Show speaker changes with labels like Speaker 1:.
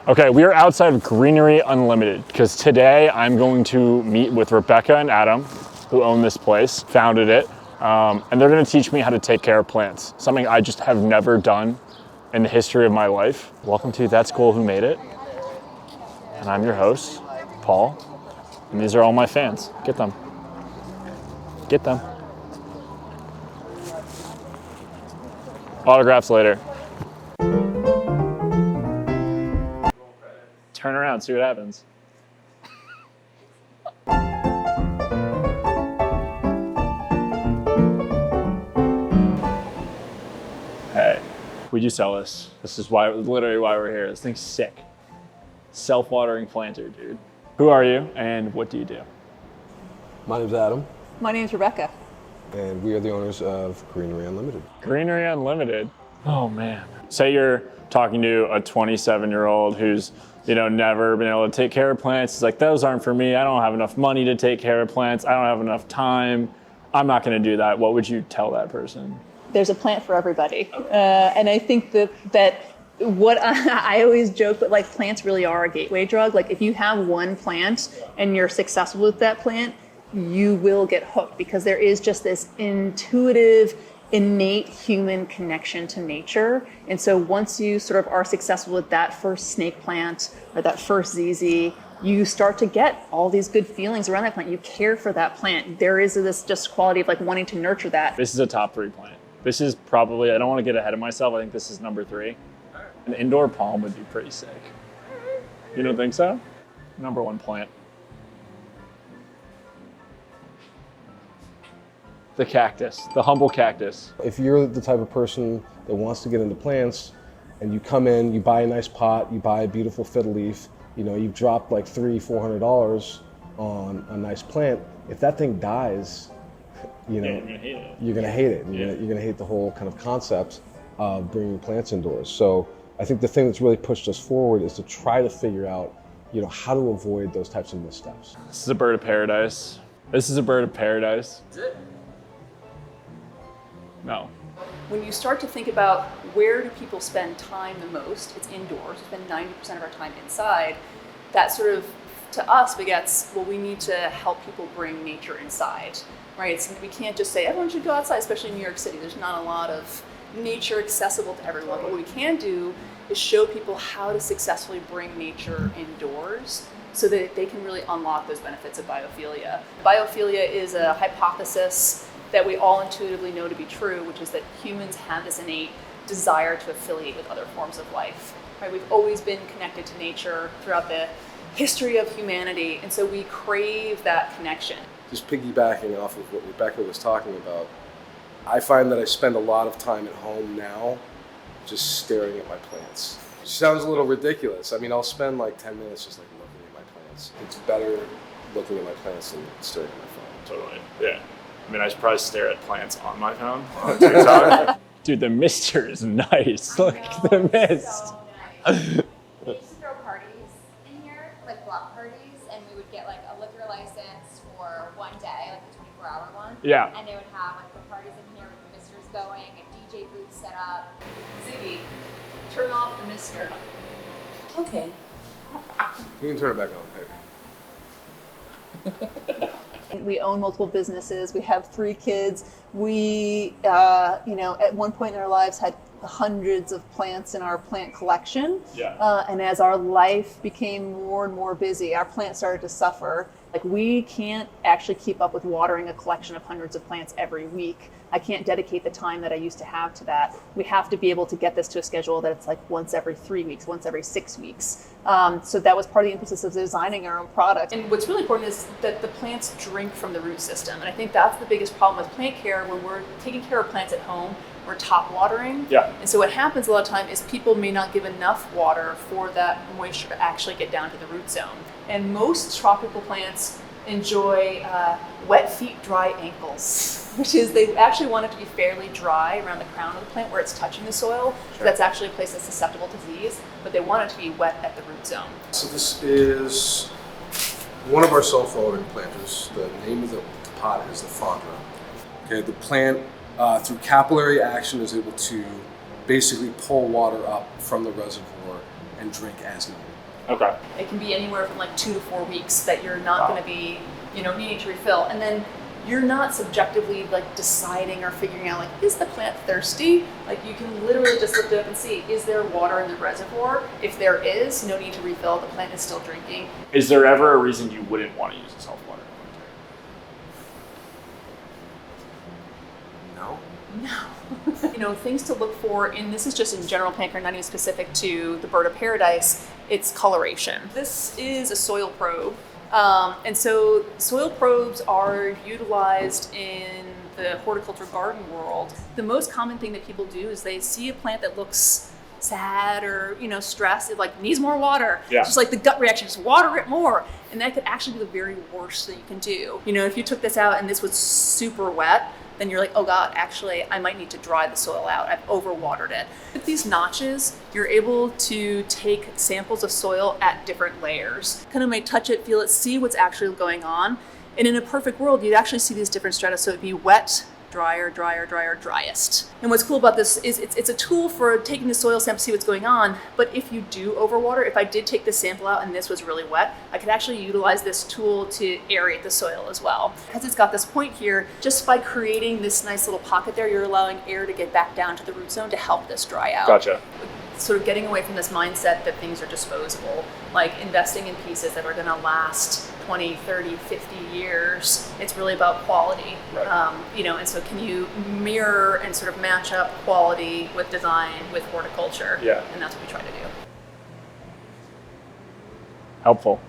Speaker 1: Okay, we are outside of Greenery Unlimited because today I'm going to meet with Rebecca and Adam, who own this place, founded it, and they're gonna teach me how to take care of plants, something I just have never done in the history of my life. Welcome to That's Cool Who Made It, and I'm your host, Paul, and these are all my fans. Get them. Get them. Autographs later. Turn around, see what happens. Hey, would you sell this? This is literally why we're here. This thing's sick. Self-watering planter, dude. Who are you and what do you do?
Speaker 2: My name's Adam.
Speaker 3: My name's Rebecca.
Speaker 2: And we are the owners of Greenery Unlimited.
Speaker 1: Greenery Unlimited. Oh man. Say you're talking to a 27-year-old who's, never been able to take care of plants. It's like, those aren't for me. I don't have enough money to take care of plants. I don't have enough time. I'm not gonna do that. What would you tell that person?
Speaker 3: There's a plant for everybody. And I think that what I always joke, but like plants really are a gateway drug. Like if you have one plant and you're successful with that plant, you will get hooked because there is just this intuitive, innate human connection to nature. And so once you sort of are successful with that first snake plant or that first ZZ, you start to get all these good feelings around that plant. You care for that plant. There is this just quality of like wanting to nurture that.
Speaker 1: This is a top 3 plant. This is probably, I don't want to get ahead of myself. I think this is number 3. An indoor palm would be pretty sick. You don't think so? Number 1 plant. The cactus, the humble cactus.
Speaker 2: If you're the type of person that wants to get into plants and you come in, you buy a nice pot, you buy a beautiful fiddle leaf, you've dropped like $300-400 on a nice plant. If that thing dies, you're gonna hate it. You're gonna hate it. You're gonna hate the whole kind of concept of bringing plants indoors. So I think the thing that's really pushed us forward is to try to figure out, how to avoid those types of missteps.
Speaker 1: This is a bird of paradise. This is a bird of paradise.
Speaker 3: Is it?
Speaker 1: No.
Speaker 3: When you start to think about where do people spend time the most, it's indoors. We spend 90% of our time inside. That sort of, to us, begets, well, we need to help people bring nature inside, right? So we can't just say everyone should go outside, especially in New York City. There's not a lot of nature accessible to everyone. But what we can do is show people how to successfully bring nature indoors so that they can really unlock those benefits of biophilia. Biophilia is a hypothesis that we all intuitively know to be true, which is that humans have this innate desire to affiliate with other forms of life. Right? We've always been connected to nature throughout the history of humanity, and so we crave that connection.
Speaker 2: Just piggybacking off of what Rebecca was talking about, I find that I spend a lot of time at home now just staring at my plants. It sounds a little ridiculous. I mean, I'll spend like 10 minutes just like looking at my plants. It's better looking at my plants than staring at my phone.
Speaker 1: Totally, yeah. I mean, I should probably stare at plants on my phone on TikTok. Dude, the mister is nice. Look at the mist.
Speaker 4: So nice. We used to throw parties in here, like block parties, and we would get like a liquor license for one day, like a 24-hour one.
Speaker 1: Yeah.
Speaker 4: And they would have like the parties in here with the misters going, a DJ booth set up.
Speaker 3: Ziggy, turn off the mister.
Speaker 4: Okay.
Speaker 2: You can turn it back on, baby.
Speaker 3: We own multiple businesses. We have 3 kids. We, at one point in our lives had hundreds of plants in our plant collection.
Speaker 1: Yeah.
Speaker 3: And as our life became more and more busy, our plants started to suffer. Like we can't actually keep up with watering a collection of hundreds of plants every week. I can't dedicate the time that I used to have to that. We have to be able to get this to a schedule that it's like once every 3 weeks, once every 6 weeks. So that was part of the emphasis of designing our own product. And what's really important is that the plants drink from the root system. And I think that's the biggest problem with plant care. When we're taking care of plants at home, we're top watering.
Speaker 1: Yeah.
Speaker 3: And so what happens a lot of time is people may not give enough water for that moisture to actually get down to the root zone. And most tropical plants enjoy wet feet, dry ankles, which is they actually want it to be fairly dry around the crown of the plant where it's touching the soil. Sure. That's actually a place that's susceptible to disease, but they want it to be wet at the root zone.
Speaker 2: So this is one of our self-watering planters. The name of the pot is the Fondra. Okay, the plant through capillary action is able to basically pull water up from the reservoir and drink as normal.
Speaker 1: Okay.
Speaker 3: It can be anywhere from like 2 to 4 weeks that you're not going to be, needing to refill. And then you're not subjectively like deciding or figuring out like, is the plant thirsty? Like you can literally just look it up and see, is there water in the reservoir? If there is, no need to refill, the plant is still drinking.
Speaker 1: Is there ever a reason you wouldn't want to use a self-water?
Speaker 2: No.
Speaker 3: No. Things to look for, and this is just in general plant care, not even specific to the bird of paradise, it's coloration. This is a soil probe. And so soil probes are utilized in the horticulture garden world. The most common thing that people do is they see a plant that looks sad or, stressed, it like needs more water.
Speaker 1: Yeah.
Speaker 3: Just like the gut reaction, just water it more. And that could actually be the very worst that you can do. If you took this out and this was super wet, then you're like, oh God, actually, I might need to dry the soil out. I've overwatered it. With these notches, you're able to take samples of soil at different layers. Kind of might touch it, feel it, see what's actually going on. And in a perfect world, you'd actually see these different strata. So it'd be wet, drier, drier, drier, driest. And what's cool about this is it's a tool for taking the soil sample to see what's going on. But if you do overwater, if I did take this sample out and this was really wet, I could actually utilize this tool to aerate the soil as well. Because it's got this point here, just by creating this nice little pocket there, you're allowing air to get back down to the root zone to help this dry out.
Speaker 1: Gotcha.
Speaker 3: Sort of getting away from this mindset that things are disposable, like investing in pieces that are going to last 20, 30, 50 years. It's really about quality.
Speaker 1: Right.
Speaker 3: And so can you mirror and sort of match up quality with design with horticulture?
Speaker 1: Yeah.
Speaker 3: And that's what we try to do.
Speaker 1: Helpful.